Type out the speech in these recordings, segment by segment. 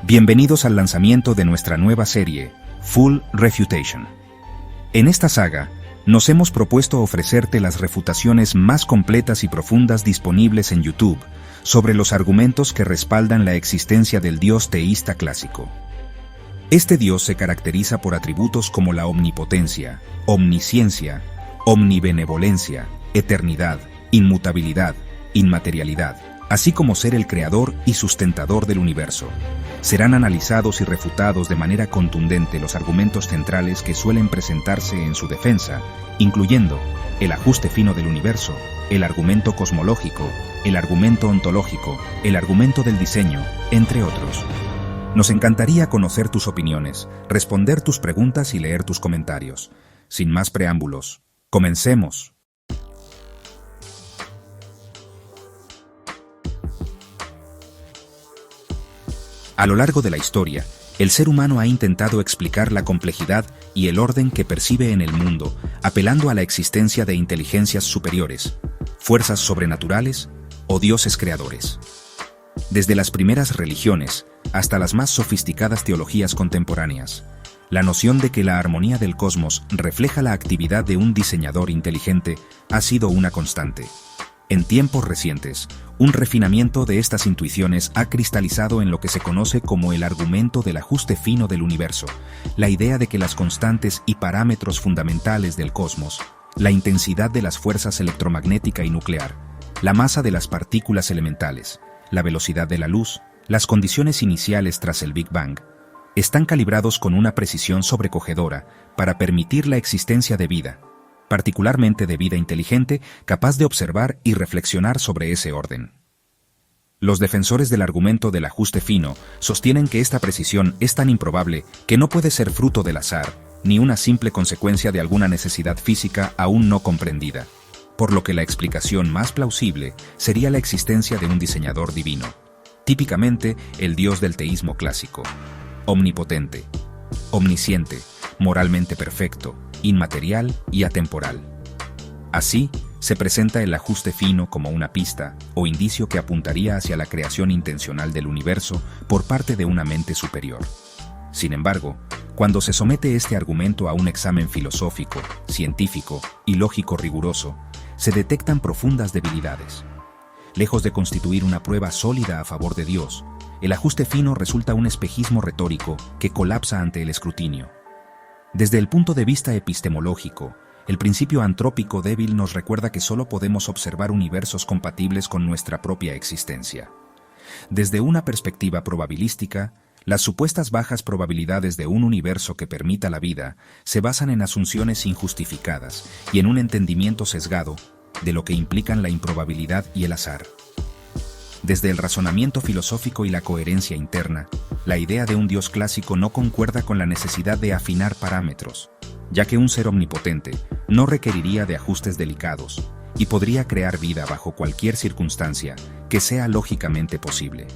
Bienvenidos al lanzamiento de nuestra nueva serie, Full Refutation. En esta saga, nos hemos propuesto ofrecerte las refutaciones más completas y profundas disponibles en YouTube sobre los argumentos que respaldan la existencia del Dios teísta clásico. Este Dios se caracteriza por atributos como la omnipotencia, omnisciencia, omnibenevolencia, eternidad, inmutabilidad, inmaterialidad, así como ser el creador y sustentador del universo. Serán analizados y refutados de manera contundente los argumentos centrales que suelen presentarse en su defensa, incluyendo el ajuste fino del universo, el argumento cosmológico, el argumento ontológico, el argumento del diseño, entre otros. Nos encantaría conocer tus opiniones, responder tus preguntas y leer tus comentarios. Sin más preámbulos, comencemos. A lo largo de la historia, el ser humano ha intentado explicar la complejidad y el orden que percibe en el mundo, apelando a la existencia de inteligencias superiores, fuerzas sobrenaturales o dioses creadores. Desde las primeras religiones hasta las más sofisticadas teologías contemporáneas, la noción de que la armonía del cosmos refleja la actividad de un diseñador inteligente ha sido una constante. En tiempos recientes, un refinamiento de estas intuiciones ha cristalizado en lo que se conoce como el argumento del ajuste fino del universo, la idea de que las constantes y parámetros fundamentales del cosmos, la intensidad de las fuerzas electromagnética y nuclear, la masa de las partículas elementales, la velocidad de la luz, las condiciones iniciales tras el Big Bang, están calibrados con una precisión sobrecogedora para permitir la existencia de vida, particularmente de vida inteligente, capaz de observar y reflexionar sobre ese orden. Los defensores del argumento del ajuste fino sostienen que esta precisión es tan improbable que no puede ser fruto del azar, ni una simple consecuencia de alguna necesidad física aún no comprendida, por lo que la explicación más plausible sería la existencia de un diseñador divino, típicamente el Dios del teísmo clásico, omnipotente, omnisciente, moralmente perfecto, inmaterial y atemporal. Así, se presenta el ajuste fino como una pista o indicio que apuntaría hacia la creación intencional del universo por parte de una mente superior. Sin embargo, cuando se somete este argumento a un examen filosófico, científico y lógico riguroso, se detectan profundas debilidades. Lejos de constituir una prueba sólida a favor de Dios, el ajuste fino resulta un espejismo retórico que colapsa ante el escrutinio. Desde el punto de vista epistemológico, el principio antrópico débil nos recuerda que solo podemos observar universos compatibles con nuestra propia existencia. Desde una perspectiva probabilística, las supuestas bajas probabilidades de un universo que permita la vida se basan en asunciones injustificadas y en un entendimiento sesgado de lo que implican la improbabilidad y el azar. Desde el razonamiento filosófico y la coherencia interna, la idea de un Dios clásico no concuerda con la necesidad de afinar parámetros, ya que un ser omnipotente no requeriría de ajustes delicados y podría crear vida bajo cualquier circunstancia que sea lógicamente posible.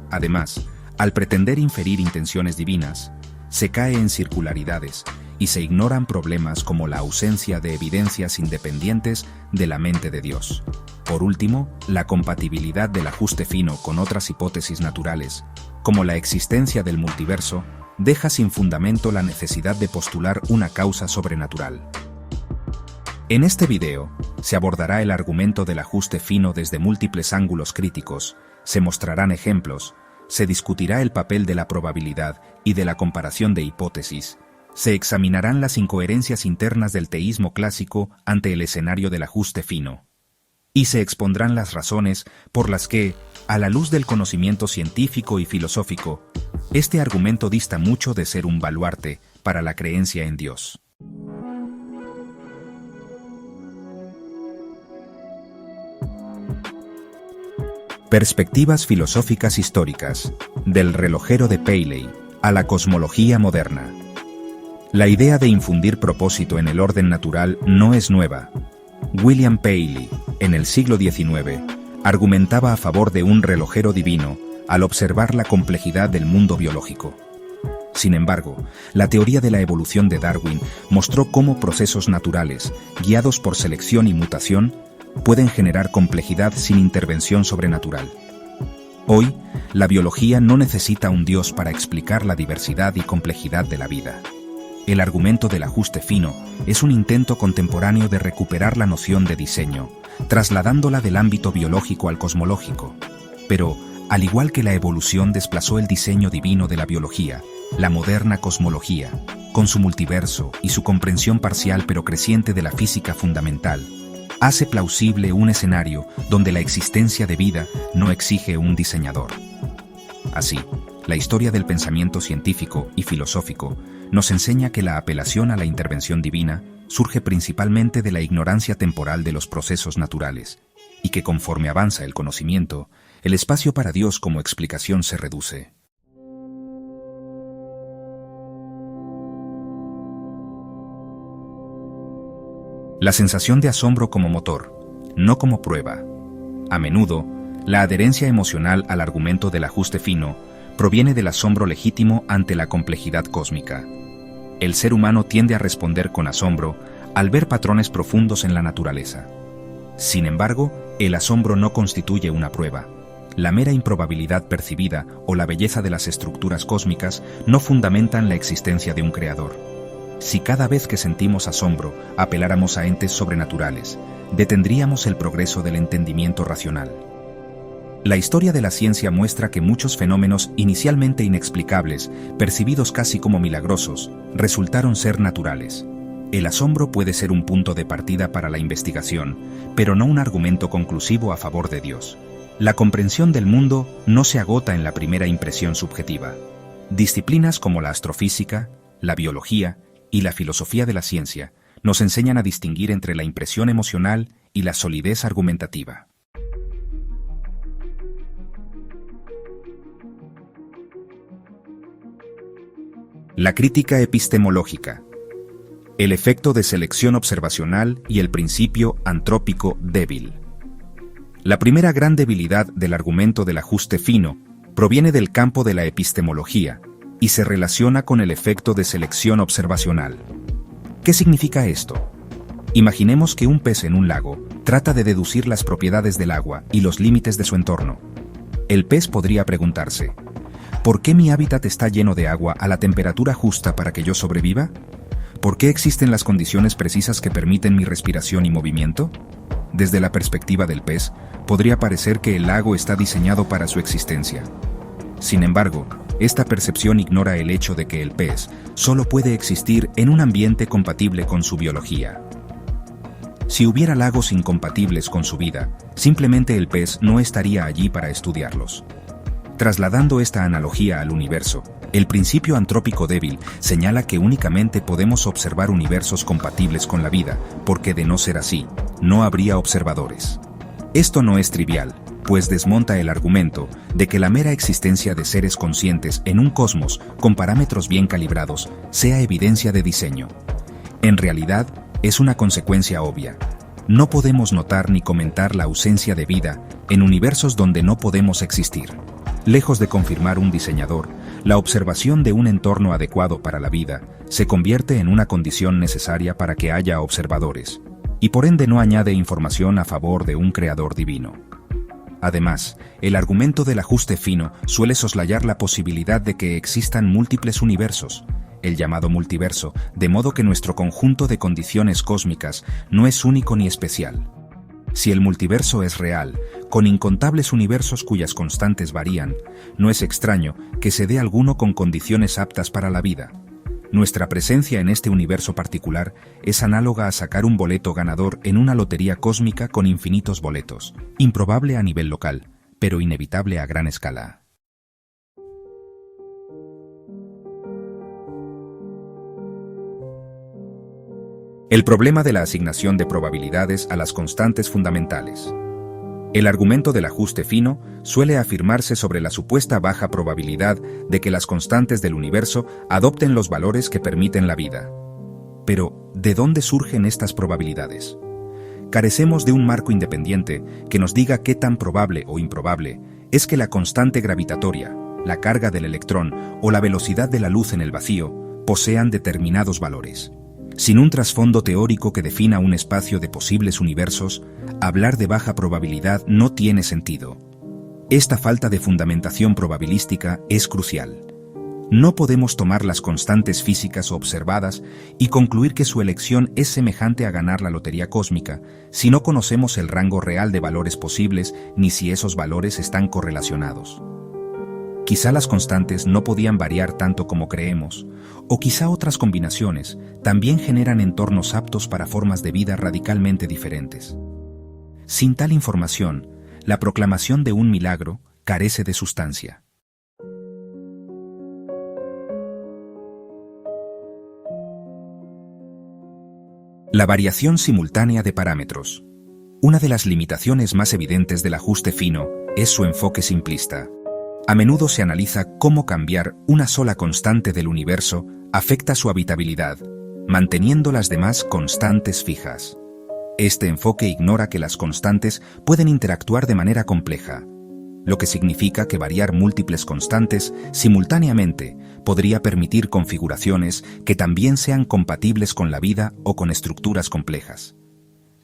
Además, al pretender inferir intenciones divinas, se cae en circularidades y se ignoran problemas como la ausencia de evidencias independientes de la mente de Dios. Por último, la compatibilidad del ajuste fino con otras hipótesis naturales, como la existencia del multiverso, deja sin fundamento la necesidad de postular una causa sobrenatural. En este video, se abordará el argumento del ajuste fino desde múltiples ángulos críticos, se mostrarán ejemplos, se discutirá el papel de la probabilidad y de la comparación de hipótesis, se examinarán las incoherencias internas del teísmo clásico ante el escenario del ajuste fino, y se expondrán las razones por las que, a la luz del conocimiento científico y filosófico, este argumento dista mucho de ser un baluarte para la creencia en Dios. Perspectivas filosóficas históricas, del relojero de Paley a la cosmología moderna. La idea de infundir propósito en el orden natural no es nueva. William Paley, en el siglo XIX, argumentaba a favor de un relojero divino al observar la complejidad del mundo biológico. Sin embargo, la teoría de la evolución de Darwin mostró cómo procesos naturales, guiados por selección y mutación, pueden generar complejidad sin intervención sobrenatural. Hoy, la biología no necesita un Dios para explicar la diversidad y complejidad de la vida. El argumento del ajuste fino es un intento contemporáneo de recuperar la noción de diseño, trasladándola del ámbito biológico al cosmológico. Pero, al igual que la evolución desplazó el diseño divino de la biología, la moderna cosmología, con su multiverso y su comprensión parcial pero creciente de la física fundamental, hace plausible un escenario donde la existencia de vida no exige un diseñador. Así, la historia del pensamiento científico y filosófico nos enseña que la apelación a la intervención divina surge principalmente de la ignorancia temporal de los procesos naturales, y que conforme avanza el conocimiento, el espacio para Dios como explicación se reduce. La sensación de asombro como motor, no como prueba. A menudo, la adherencia emocional al argumento del ajuste fino proviene del asombro legítimo ante la complejidad cósmica. El ser humano tiende a responder con asombro al ver patrones profundos en la naturaleza. Sin embargo, el asombro no constituye una prueba. La mera improbabilidad percibida o la belleza de las estructuras cósmicas no fundamentan la existencia de un creador. Si cada vez que sentimos asombro apeláramos a entes sobrenaturales, detendríamos el progreso del entendimiento racional. La historia de la ciencia muestra que muchos fenómenos inicialmente inexplicables, percibidos casi como milagrosos, resultaron ser naturales. El asombro puede ser un punto de partida para la investigación, pero no un argumento conclusivo a favor de Dios. La comprensión del mundo no se agota en la primera impresión subjetiva. Disciplinas como la astrofísica, la biología y la filosofía de la ciencia nos enseñan a distinguir entre la impresión emocional y la solidez argumentativa. La crítica epistemológica. El efecto de selección observacional y el principio antrópico débil. La primera gran debilidad del argumento del ajuste fino proviene del campo de la epistemología y se relaciona con el efecto de selección observacional. ¿Qué significa esto? Imaginemos que un pez en un lago trata de deducir las propiedades del agua y los límites de su entorno. El pez podría preguntarse: ¿por qué mi hábitat está lleno de agua a la temperatura justa para que yo sobreviva? ¿Por qué existen las condiciones precisas que permiten mi respiración y movimiento? Desde la perspectiva del pez, podría parecer que el lago está diseñado para su existencia. Sin embargo, esta percepción ignora el hecho de que el pez solo puede existir en un ambiente compatible con su biología. Si hubiera lagos incompatibles con su vida, simplemente el pez no estaría allí para estudiarlos. Trasladando esta analogía al universo, el principio antrópico débil señala que únicamente podemos observar universos compatibles con la vida, porque de no ser así, no habría observadores. Esto no es trivial, pues desmonta el argumento de que la mera existencia de seres conscientes en un cosmos con parámetros bien calibrados sea evidencia de diseño. En realidad, es una consecuencia obvia. No podemos notar ni comentar la ausencia de vida en universos donde no podemos existir. Lejos de confirmar un diseñador, la observación de un entorno adecuado para la vida se convierte en una condición necesaria para que haya observadores, y por ende no añade información a favor de un creador divino. Además, el argumento del ajuste fino suele soslayar la posibilidad de que existan múltiples universos, el llamado multiverso, de modo que nuestro conjunto de condiciones cósmicas no es único ni especial. Si el multiverso es real, con incontables universos cuyas constantes varían, no es extraño que se dé alguno con condiciones aptas para la vida. Nuestra presencia en este universo particular es análoga a sacar un boleto ganador en una lotería cósmica con infinitos boletos, improbable a nivel local, pero inevitable a gran escala. El problema de la asignación de probabilidades a las constantes fundamentales. El argumento del ajuste fino suele afirmarse sobre la supuesta baja probabilidad de que las constantes del universo adopten los valores que permiten la vida. Pero, ¿de dónde surgen estas probabilidades? Carecemos de un marco independiente que nos diga qué tan probable o improbable es que la constante gravitatoria, la carga del electrón o la velocidad de la luz en el vacío posean determinados valores. Sin un trasfondo teórico que defina un espacio de posibles universos, hablar de baja probabilidad no tiene sentido. Esta falta de fundamentación probabilística es crucial. No podemos tomar las constantes físicas observadas y concluir que su elección es semejante a ganar la lotería cósmica si no conocemos el rango real de valores posibles ni si esos valores están correlacionados. Quizá las constantes no podían variar tanto como creemos, o quizá otras combinaciones también generan entornos aptos para formas de vida radicalmente diferentes. Sin tal información, la proclamación de un milagro carece de sustancia. La variación simultánea de parámetros. Una de las limitaciones más evidentes del ajuste fino es su enfoque simplista. A menudo se analiza cómo cambiar una sola constante del universo afecta su habitabilidad, manteniendo las demás constantes fijas. Este enfoque ignora que las constantes pueden interactuar de manera compleja, lo que significa que variar múltiples constantes simultáneamente podría permitir configuraciones que también sean compatibles con la vida o con estructuras complejas.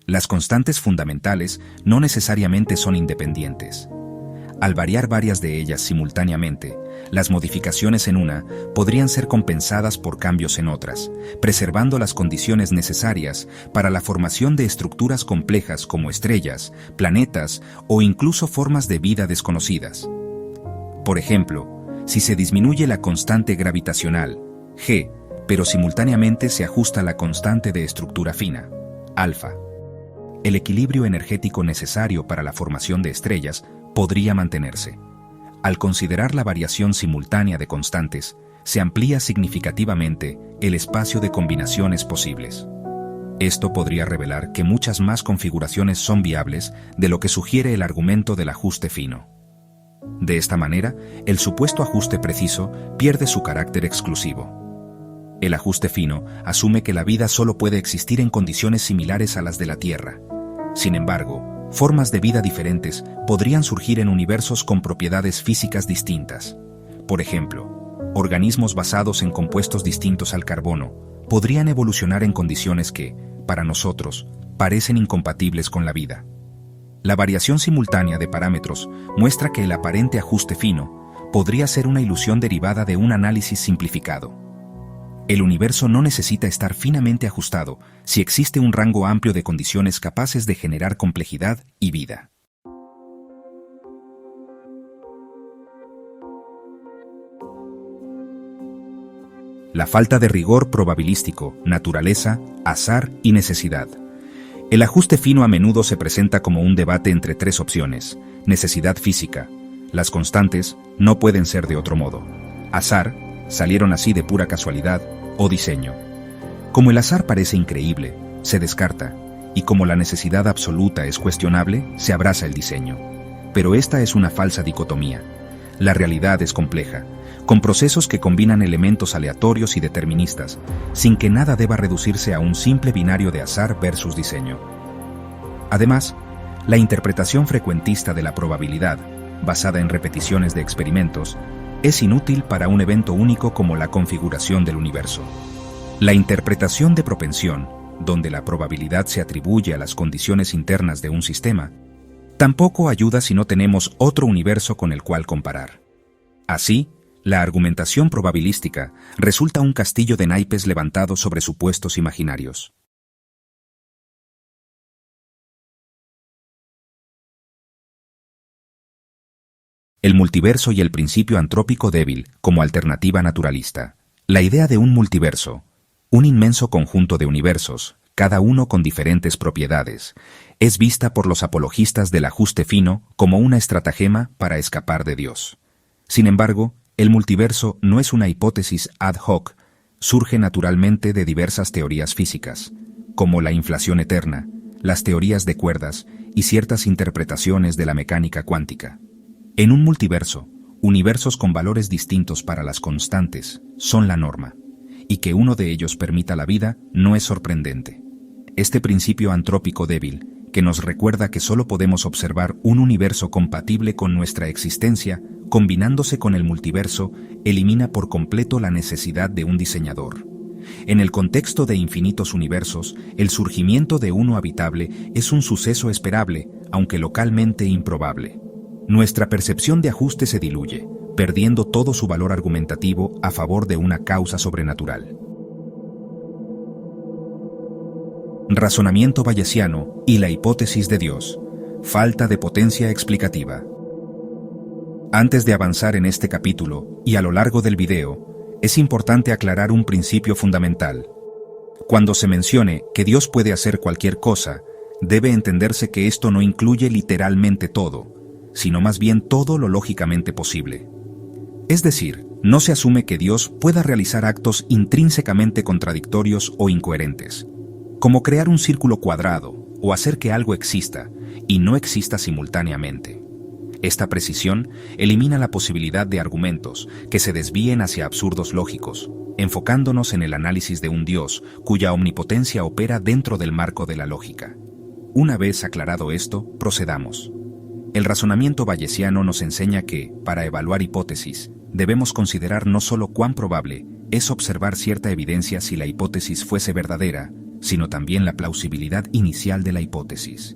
Las constantes fundamentales no necesariamente son independientes. Al variar varias de ellas simultáneamente, las modificaciones en una podrían ser compensadas por cambios en otras, preservando las condiciones necesarias para la formación de estructuras complejas como estrellas, planetas o incluso formas de vida desconocidas. Por ejemplo, si se disminuye la constante gravitacional, G, pero simultáneamente se ajusta la constante de estructura fina, alfa, el equilibrio energético necesario para la formación de estrellas podría mantenerse. Al considerar la variación simultánea de constantes, se amplía significativamente el espacio de combinaciones posibles. Esto podría revelar que muchas más configuraciones son viables de lo que sugiere el argumento del ajuste fino. De esta manera, el supuesto ajuste preciso pierde su carácter exclusivo. El ajuste fino asume que la vida solo puede existir en condiciones similares a las de la Tierra. Sin embargo, formas de vida diferentes podrían surgir en universos con propiedades físicas distintas. Por ejemplo, organismos basados en compuestos distintos al carbono podrían evolucionar en condiciones que, para nosotros, parecen incompatibles con la vida. La variación simultánea de parámetros muestra que el aparente ajuste fino podría ser una ilusión derivada de un análisis simplificado. El universo no necesita estar finamente ajustado si existe un rango amplio de condiciones capaces de generar complejidad y vida. La falta de rigor probabilístico, naturaleza, azar y necesidad. El ajuste fino a menudo se presenta como un debate entre tres opciones: necesidad física, las constantes no pueden ser de otro modo, azar, salieron así de pura casualidad, o diseño. Como el azar parece increíble, se descarta, y como la necesidad absoluta es cuestionable, se abraza el diseño. Pero esta es una falsa dicotomía. La realidad es compleja, con procesos que combinan elementos aleatorios y deterministas, sin que nada deba reducirse a un simple binario de azar versus diseño. Además, la interpretación frecuentista de la probabilidad, basada en repeticiones de experimentos, es inútil para un evento único como la configuración del universo. La interpretación de propensión, donde la probabilidad se atribuye a las condiciones internas de un sistema, tampoco ayuda si no tenemos otro universo con el cual comparar. Así, la argumentación probabilística resulta un castillo de naipes levantado sobre supuestos imaginarios. El multiverso y el principio antrópico débil como alternativa naturalista. La idea de un multiverso, un inmenso conjunto de universos, cada uno con diferentes propiedades, es vista por los apologistas del ajuste fino como una estratagema para escapar de Dios. Sin embargo, el multiverso no es una hipótesis ad hoc, surge naturalmente de diversas teorías físicas, como la inflación eterna, las teorías de cuerdas y ciertas interpretaciones de la mecánica cuántica. En un multiverso, universos con valores distintos para las constantes son la norma, y que uno de ellos permita la vida no es sorprendente. Este principio antrópico débil, que nos recuerda que solo podemos observar un universo compatible con nuestra existencia, combinándose con el multiverso, elimina por completo la necesidad de un diseñador. En el contexto de infinitos universos, el surgimiento de uno habitable es un suceso esperable, aunque localmente improbable. nuestra percepción de ajuste se diluye, perdiendo todo su valor argumentativo a favor de una causa sobrenatural. Razonamiento bayesiano y la hipótesis de Dios. Falta de potencia explicativa. Antes de avanzar en este capítulo y a lo largo del video, es importante aclarar un principio fundamental. Cuando se mencione que Dios puede hacer cualquier cosa, debe entenderse que esto no incluye literalmente todo, sino más bien todo lo lógicamente posible. Es decir, no se asume que Dios pueda realizar actos intrínsecamente contradictorios o incoherentes, como crear un círculo cuadrado o hacer que algo exista y no exista simultáneamente. Esta precisión elimina la posibilidad de argumentos que se desvíen hacia absurdos lógicos, enfocándonos en el análisis de un Dios cuya omnipotencia opera dentro del marco de la lógica. Una vez aclarado esto, procedamos. El razonamiento bayesiano nos enseña que, para evaluar hipótesis, debemos considerar no solo cuán probable es observar cierta evidencia si la hipótesis fuese verdadera, sino también la plausibilidad inicial de la hipótesis.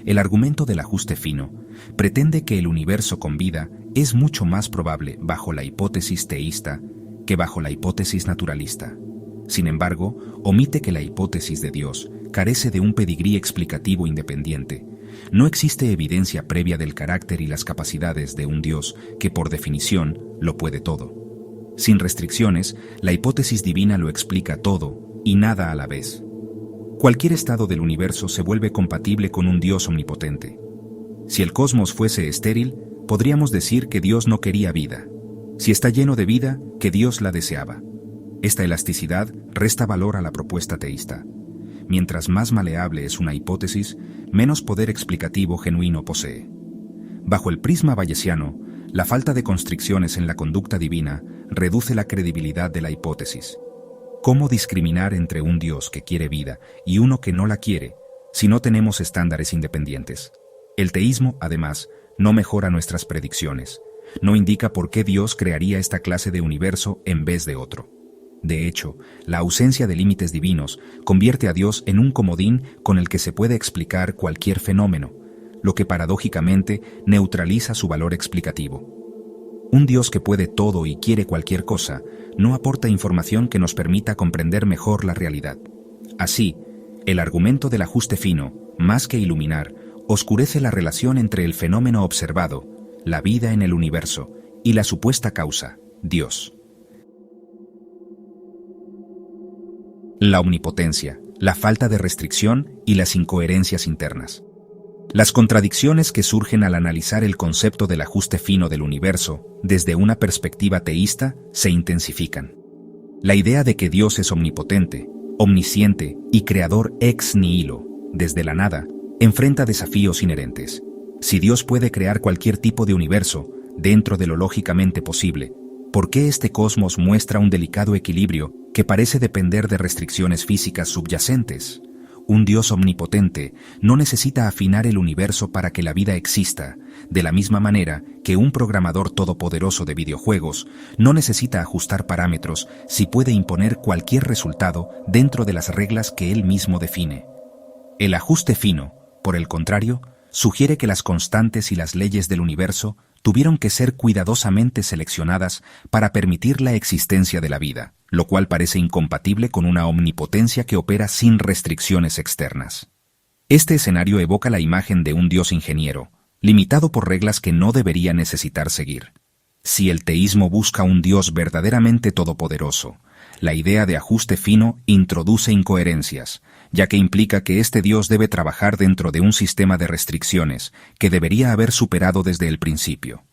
El argumento del ajuste fino pretende que el universo con vida es mucho más probable bajo la hipótesis teísta que bajo la hipótesis naturalista. Sin embargo, omite que la hipótesis de Dios carece de un pedigrí explicativo independiente. No existe evidencia previa del carácter y las capacidades de un Dios que, por definición, lo puede todo. Sin restricciones, la hipótesis divina lo explica todo y nada a la vez. Cualquier estado del universo se vuelve compatible con un Dios omnipotente. Si el cosmos fuese estéril, podríamos decir que Dios no quería vida. Si está lleno de vida, que Dios la deseaba. Esta elasticidad resta valor a la propuesta teísta. Mientras más maleable es una hipótesis, menos poder explicativo genuino posee. Bajo el prisma bayesiano, la falta de constricciones en la conducta divina reduce la credibilidad de la hipótesis. ¿Cómo discriminar entre un Dios que quiere vida y uno que no la quiere, si no tenemos estándares independientes? El teísmo, además, no mejora nuestras predicciones. No indica por qué Dios crearía esta clase de universo en vez de otro. De hecho, la ausencia de límites divinos convierte a Dios en un comodín con el que se puede explicar cualquier fenómeno, lo que paradójicamente neutraliza su valor explicativo. Un Dios que puede todo y quiere cualquier cosa no aporta información que nos permita comprender mejor la realidad. Así, el argumento del ajuste fino, más que iluminar, oscurece la relación entre el fenómeno observado, la vida en el universo, y la supuesta causa, Dios. La omnipotencia, la falta de restricción y las incoherencias internas. Las contradicciones que surgen al analizar el concepto del ajuste fino del universo desde una perspectiva teísta se intensifican. La idea de que Dios es omnipotente, omnisciente y creador ex nihilo, desde la nada, enfrenta desafíos inherentes. Si Dios puede crear cualquier tipo de universo dentro de lo lógicamente posible, ¿por qué este cosmos muestra un delicado equilibrio que parece depender de restricciones físicas subyacentes? Un Dios omnipotente no necesita afinar el universo para que la vida exista, de la misma manera que un programador todopoderoso de videojuegos no necesita ajustar parámetros si puede imponer cualquier resultado dentro de las reglas que él mismo define. El ajuste fino, por el contrario, sugiere que las constantes y las leyes del universo tuvieron que ser cuidadosamente seleccionadas para permitir la existencia de la vida, lo cual parece incompatible con una omnipotencia que opera sin restricciones externas. Este escenario evoca la imagen de un Dios ingeniero, limitado por reglas que no debería necesitar seguir. Si el teísmo busca un Dios verdaderamente todopoderoso, la idea de ajuste fino introduce incoherencias, ya que implica que este Dios debe trabajar dentro de un sistema de restricciones que debería haber superado desde el principio.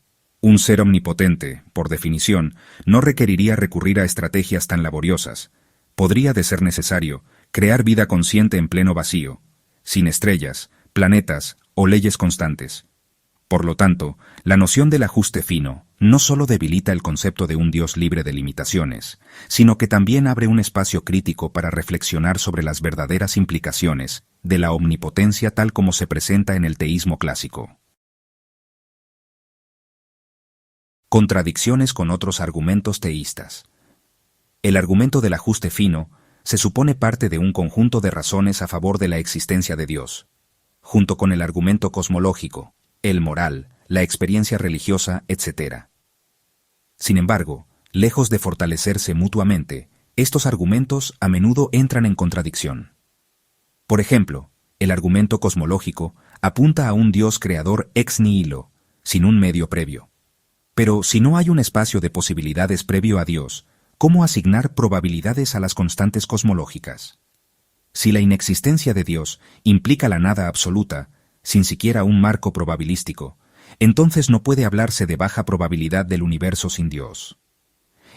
Un ser omnipotente, por definición, no requeriría recurrir a estrategias tan laboriosas. Podría, de ser necesario, crear vida consciente en pleno vacío, sin estrellas, planetas o leyes constantes. Por lo tanto, la noción del ajuste fino no solo debilita el concepto de un Dios libre de limitaciones, sino que también abre un espacio crítico para reflexionar sobre las verdaderas implicaciones de la omnipotencia tal como se presenta en el teísmo clásico. Contradicciones con otros argumentos teístas. El argumento del ajuste fino se supone parte de un conjunto de razones a favor de la existencia de Dios. Junto con el argumento cosmológico, el moral, la experiencia religiosa, etc. Sin embargo, lejos de fortalecerse mutuamente, estos argumentos a menudo entran en contradicción. Por ejemplo, el argumento cosmológico apunta a un Dios creador ex nihilo, sin un medio previo. Pero si no hay un espacio de posibilidades previo a Dios, ¿cómo asignar probabilidades a las constantes cosmológicas? Si la inexistencia de Dios implica la nada absoluta, sin siquiera un marco probabilístico, entonces no puede hablarse de baja probabilidad del universo sin Dios.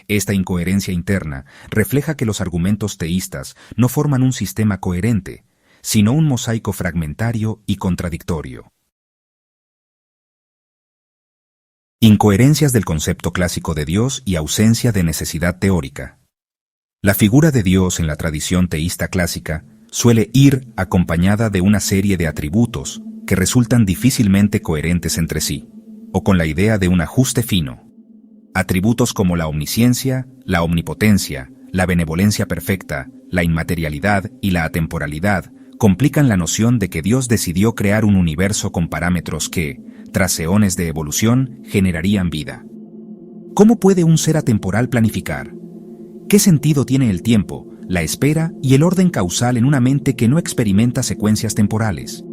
Esta incoherencia interna refleja que los argumentos teístas no forman un sistema coherente, sino un mosaico fragmentario y contradictorio. Incoherencias del concepto clásico de Dios y ausencia de necesidad teórica. La figura de Dios en la tradición teísta clásica suele ir acompañada de una serie de atributos que resultan difícilmente coherentes entre sí, o con la idea de un ajuste fino. Atributos como la omnisciencia, la omnipotencia, la benevolencia perfecta, la inmaterialidad y la atemporalidad complican la noción de que Dios decidió crear un universo con parámetros que, tras eones de evolución, generarían vida. ¿Cómo puede un ser atemporal planificar? ¿Qué sentido tiene el tiempo, la espera y el orden causal en una mente que no experimenta secuencias temporales?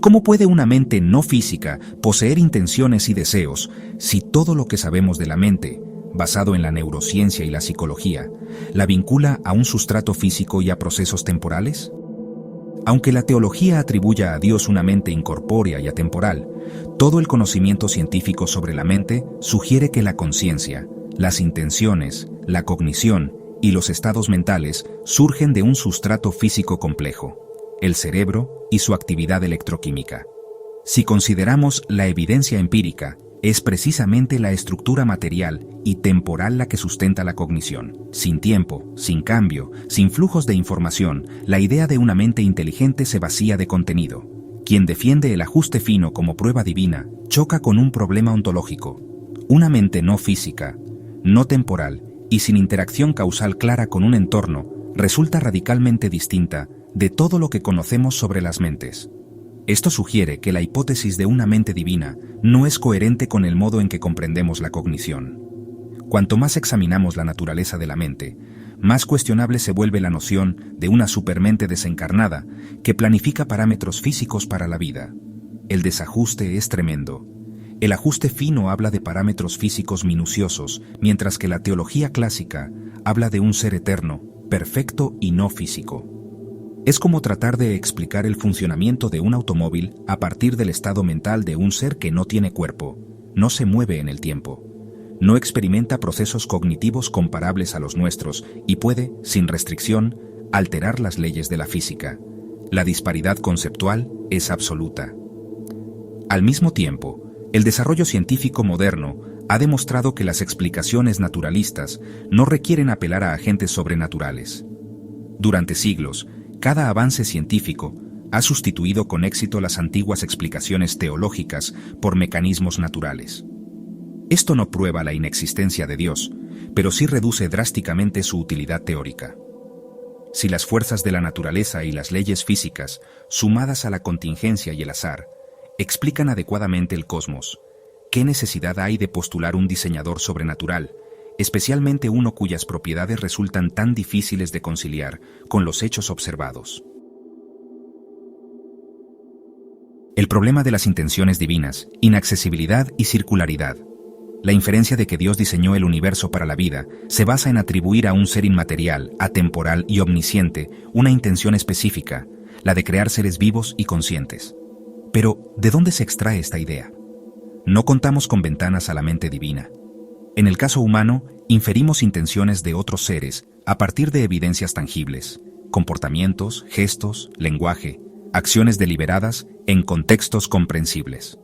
¿Cómo puede una mente no física poseer intenciones y deseos si todo lo que sabemos de la mente, basado en la neurociencia y la psicología, la vincula a un sustrato físico y a procesos temporales? Aunque la teología atribuya a Dios una mente incorpórea y atemporal, todo el conocimiento científico sobre la mente sugiere que la conciencia, las intenciones, la cognición y los estados mentales surgen de un sustrato físico complejo, el cerebro y su actividad electroquímica. Si consideramos la evidencia empírica, es precisamente la estructura material y temporal la que sustenta la cognición. Sin tiempo, sin cambio, sin flujos de información, la idea de una mente inteligente se vacía de contenido. Quien defiende el ajuste fino como prueba divina choca con un problema ontológico. Una mente no física, no temporal y sin interacción causal clara con un entorno resulta radicalmente distinta de todo lo que conocemos sobre las mentes. Esto sugiere que la hipótesis de una mente divina no es coherente con el modo en que comprendemos la cognición. Cuanto más examinamos la naturaleza de la mente, más cuestionable se vuelve la noción de una supermente desencarnada que planifica parámetros físicos para la vida. El desajuste es tremendo. El ajuste fino habla de parámetros físicos minuciosos, mientras que la teología clásica habla de un ser eterno, perfecto y no físico. Es como tratar de explicar el funcionamiento de un automóvil a partir del estado mental de un ser que no tiene cuerpo, no se mueve en el tiempo, no experimenta procesos cognitivos comparables a los nuestros y puede, sin restricción, alterar las leyes de la física. La disparidad conceptual es absoluta. Al mismo tiempo, el desarrollo científico moderno ha demostrado que las explicaciones naturalistas no requieren apelar a agentes sobrenaturales. Durante siglos, cada avance científico ha sustituido con éxito las antiguas explicaciones teológicas por mecanismos naturales. Esto no prueba la inexistencia de Dios, pero sí reduce drásticamente su utilidad teórica. Si las fuerzas de la naturaleza y las leyes físicas, sumadas a la contingencia y el azar, explican adecuadamente el cosmos, ¿qué necesidad hay de postular un diseñador sobrenatural, especialmente uno cuyas propiedades resultan tan difíciles de conciliar con los hechos observados? El problema de las intenciones divinas, inaccesibilidad y circularidad. La inferencia de que Dios diseñó el universo para la vida se basa en atribuir a un ser inmaterial, atemporal y omnisciente una intención específica, la de crear seres vivos y conscientes. Pero, ¿de dónde se extrae esta idea? No contamos con ventanas a la mente divina. En el caso humano, inferimos intenciones de otros seres a partir de evidencias tangibles, comportamientos, gestos, lenguaje, acciones deliberadas en contextos comprensibles.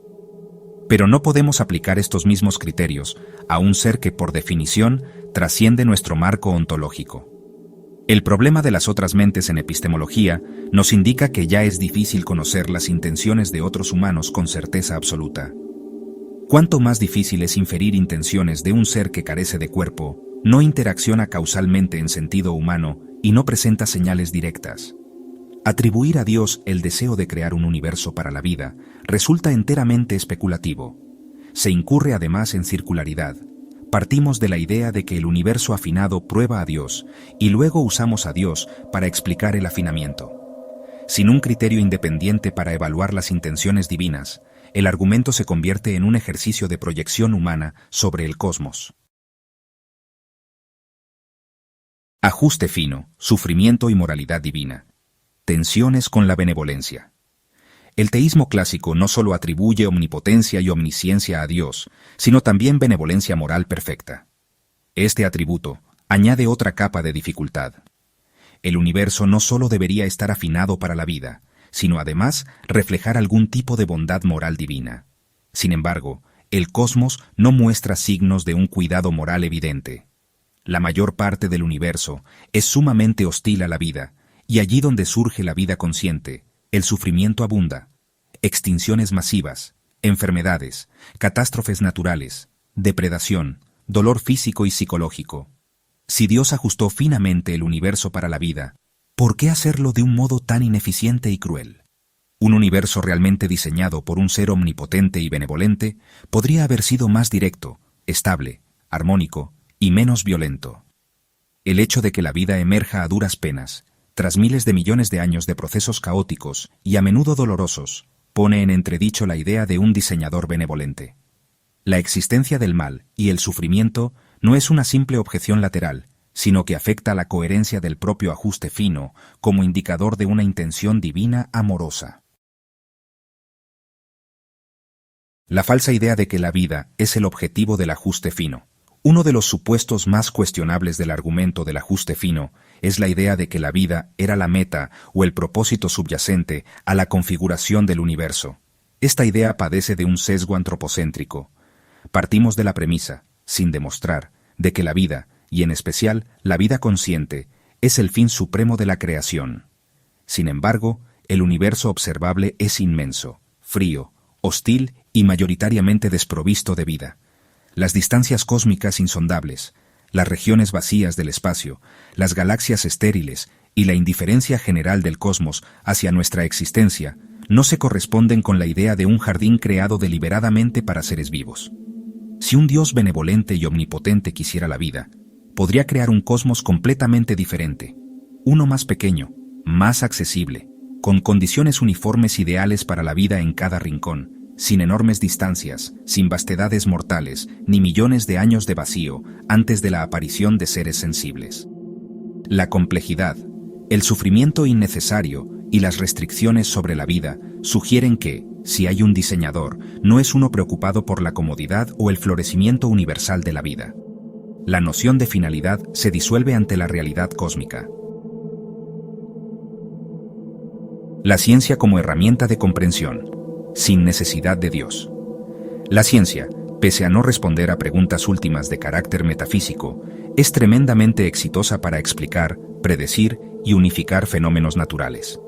Pero no podemos aplicar estos mismos criterios a un ser que, por definición, trasciende nuestro marco ontológico. El problema de las otras mentes en epistemología nos indica que ya es difícil conocer las intenciones de otros humanos con certeza absoluta. ¿Cuánto más difícil es inferir intenciones de un ser que carece de cuerpo, no interacciona causalmente en sentido humano y no presenta señales directas? Atribuir a Dios el deseo de crear un universo para la vida resulta enteramente especulativo. se incurre además en circularidad. Partimos de la idea de que el universo afinado prueba a Dios y luego usamos a Dios para explicar el afinamiento. Sin un criterio independiente para evaluar las intenciones divinas, el argumento se convierte en un ejercicio de proyección humana sobre el cosmos. Ajuste fino, sufrimiento y moralidad divina. Tensiones con la benevolencia. El teísmo clásico no solo atribuye omnipotencia y omnisciencia a Dios, sino también benevolencia moral perfecta. Este atributo añade otra capa de dificultad. El universo no solo debería estar afinado para la vida, sino además reflejar algún tipo de bondad moral divina. Sin embargo, el cosmos no muestra signos de un cuidado moral evidente. La mayor parte del universo es sumamente hostil a la vida, y allí donde surge la vida consciente, el sufrimiento abunda. Extinciones masivas, enfermedades, catástrofes naturales, depredación, dolor físico y psicológico. Si Dios ajustó finamente el universo para la vida, ¿por qué hacerlo de un modo tan ineficiente y cruel? Un universo realmente diseñado por un ser omnipotente y benevolente podría haber sido más directo, estable, armónico y menos violento. El hecho de que la vida emerja a duras penas, tras miles de millones de años de procesos caóticos y a menudo dolorosos, pone en entredicho la idea de un diseñador benevolente. La existencia del mal y el sufrimiento no es una simple objeción lateral, sino que afecta la coherencia del propio ajuste fino como indicador de una intención divina amorosa. La falsa idea de que la vida es el objetivo del ajuste fino. Uno de los supuestos más cuestionables del argumento del ajuste fino es la idea de que la vida era la meta o el propósito subyacente a la configuración del universo. Esta idea padece de un sesgo antropocéntrico. Partimos de la premisa, sin demostrar, de que la vida, y en especial la vida consciente, es el fin supremo de la creación. Sin embargo, el universo observable es inmenso, frío, hostil y mayoritariamente desprovisto de vida. Las distancias cósmicas insondables, las regiones vacías del espacio, las galaxias estériles y la indiferencia general del cosmos hacia nuestra existencia no se corresponden con la idea de un jardín creado deliberadamente para seres vivos. Si un Dios benevolente y omnipotente quisiera la vida, podría crear un cosmos completamente diferente, uno más pequeño, más accesible, con condiciones uniformes ideales para la vida en cada rincón, sin enormes distancias, sin vastedades mortales, ni millones de años de vacío antes de la aparición de seres sensibles. La complejidad, el sufrimiento innecesario y las restricciones sobre la vida sugieren que, si hay un diseñador, no es uno preocupado por la comodidad o el florecimiento universal de la vida. La noción de finalidad se disuelve ante la realidad cósmica. La ciencia como herramienta de comprensión, sin necesidad de Dios. La ciencia, pese a no responder a preguntas últimas de carácter metafísico, es tremendamente exitosa para explicar, predecir y unificar fenómenos naturales.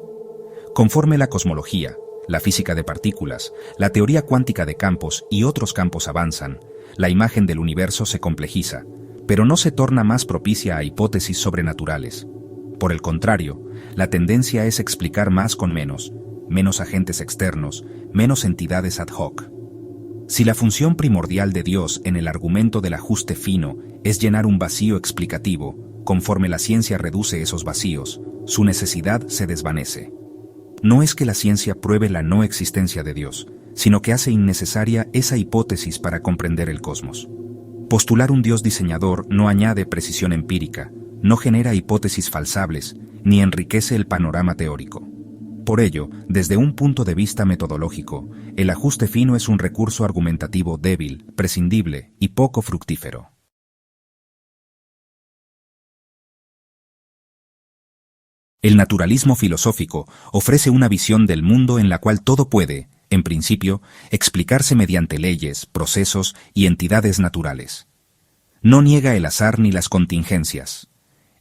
Conforme la cosmología, la física de partículas, la teoría cuántica de campos y otros campos avanzan, la imagen del universo se complejiza, pero no se torna más propicia a hipótesis sobrenaturales. Por el contrario, la tendencia es explicar más con menos agentes externos, menos entidades ad hoc. Si la función primordial de Dios en el argumento del ajuste fino es llenar un vacío explicativo, conforme la ciencia reduce esos vacíos, su necesidad se desvanece. No es que la ciencia pruebe la no existencia de Dios, sino que hace innecesaria esa hipótesis para comprender el cosmos. Postular un Dios diseñador no añade precisión empírica, no genera hipótesis falsables, ni enriquece el panorama teórico. Por ello, desde un punto de vista metodológico, el ajuste fino es un recurso argumentativo débil, prescindible y poco fructífero. El naturalismo filosófico ofrece una visión del mundo en la cual todo puede, en principio, explicarse mediante leyes, procesos y entidades naturales. No niega el azar ni las contingencias.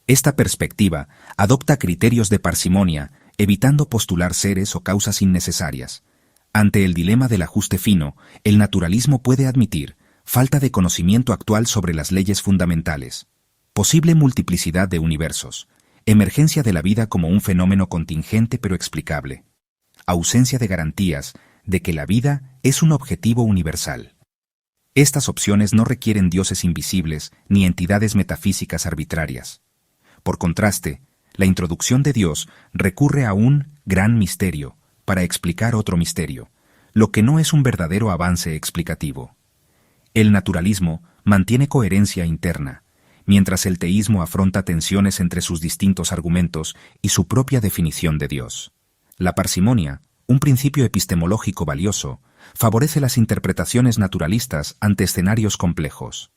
Esta perspectiva adopta criterios de parsimonia, evitando postular seres o causas innecesarias. Ante el dilema del ajuste fino, el naturalismo puede admitir falta de conocimiento actual sobre las leyes fundamentales, posible multiplicidad de universos, emergencia de la vida como un fenómeno contingente pero explicable, ausencia de garantías de que la vida es un objetivo universal. Estas opciones no requieren dioses invisibles ni entidades metafísicas arbitrarias. Por contraste, la introducción de Dios recurre a un gran misterio para explicar otro misterio, lo que no es un verdadero avance explicativo. El naturalismo mantiene coherencia interna, mientras el teísmo afronta tensiones entre sus distintos argumentos y su propia definición de Dios. La parsimonia, un principio epistemológico valioso, favorece las interpretaciones naturalistas ante escenarios complejos.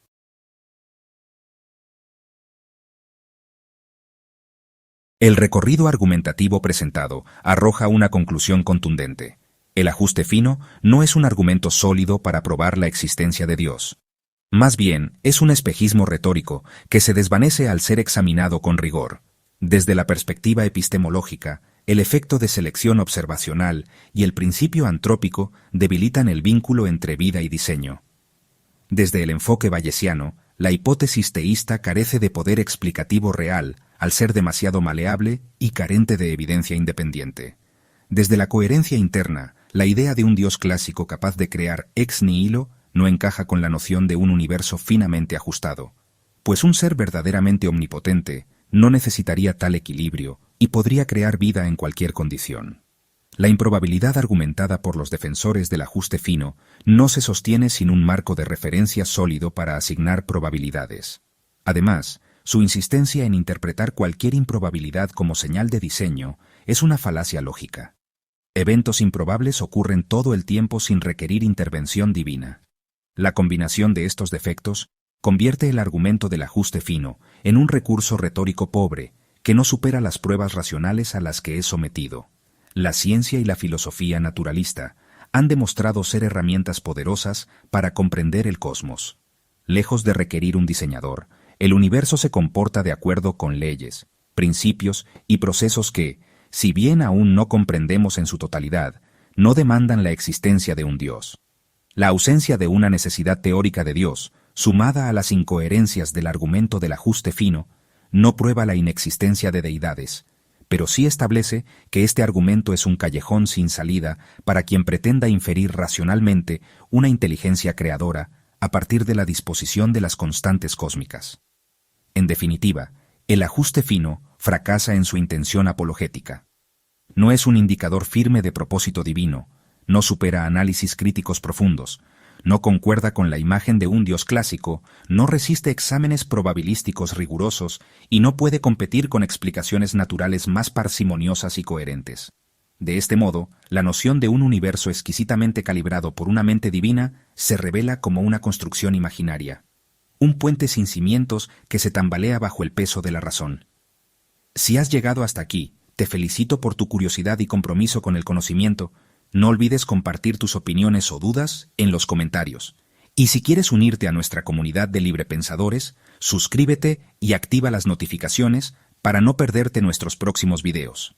El recorrido argumentativo presentado arroja una conclusión contundente. El ajuste fino no es un argumento sólido para probar la existencia de Dios. Más bien, es un espejismo retórico que se desvanece al ser examinado con rigor. Desde la perspectiva epistemológica, el efecto de selección observacional y el principio antrópico debilitan el vínculo entre vida y diseño. Desde el enfoque bayesiano, la hipótesis teísta carece de poder explicativo real al ser demasiado maleable y carente de evidencia independiente. Desde la coherencia interna, la idea de un Dios clásico capaz de crear ex nihilo no encaja con la noción de un universo finamente ajustado, pues un ser verdaderamente omnipotente no necesitaría tal equilibrio y podría crear vida en cualquier condición. La improbabilidad argumentada por los defensores del ajuste fino no se sostiene sin un marco de referencia sólido para asignar probabilidades. Además, su insistencia en interpretar cualquier improbabilidad como señal de diseño es una falacia lógica. Eventos improbables ocurren todo el tiempo sin requerir intervención divina. La combinación de estos defectos convierte el argumento del ajuste fino en un recurso retórico pobre que no supera las pruebas racionales a las que es sometido. La ciencia y la filosofía naturalista han demostrado ser herramientas poderosas para comprender el cosmos. Lejos de requerir un diseñador, el universo se comporta de acuerdo con leyes, principios y procesos que, si bien aún no comprendemos en su totalidad, no demandan la existencia de un Dios. La ausencia de una necesidad teórica de Dios, sumada a las incoherencias del argumento del ajuste fino, no prueba la inexistencia de deidades, pero sí establece que este argumento es un callejón sin salida para quien pretenda inferir racionalmente una inteligencia creadora a partir de la disposición de las constantes cósmicas. En definitiva, el ajuste fino fracasa en su intención apologética. No es un indicador firme de propósito divino, no supera análisis críticos profundos, no concuerda con la imagen de un Dios clásico, no resiste exámenes probabilísticos rigurosos y no puede competir con explicaciones naturales más parsimoniosas y coherentes. De este modo, la noción de un universo exquisitamente calibrado por una mente divina se revela como una construcción imaginaria, un puente sin cimientos que se tambalea bajo el peso de la razón. Si has llegado hasta aquí, te felicito por tu curiosidad y compromiso con el conocimiento. No olvides compartir tus opiniones o dudas en los comentarios. Y si quieres unirte a nuestra comunidad de librepensadores, suscríbete y activa las notificaciones para no perderte nuestros próximos videos.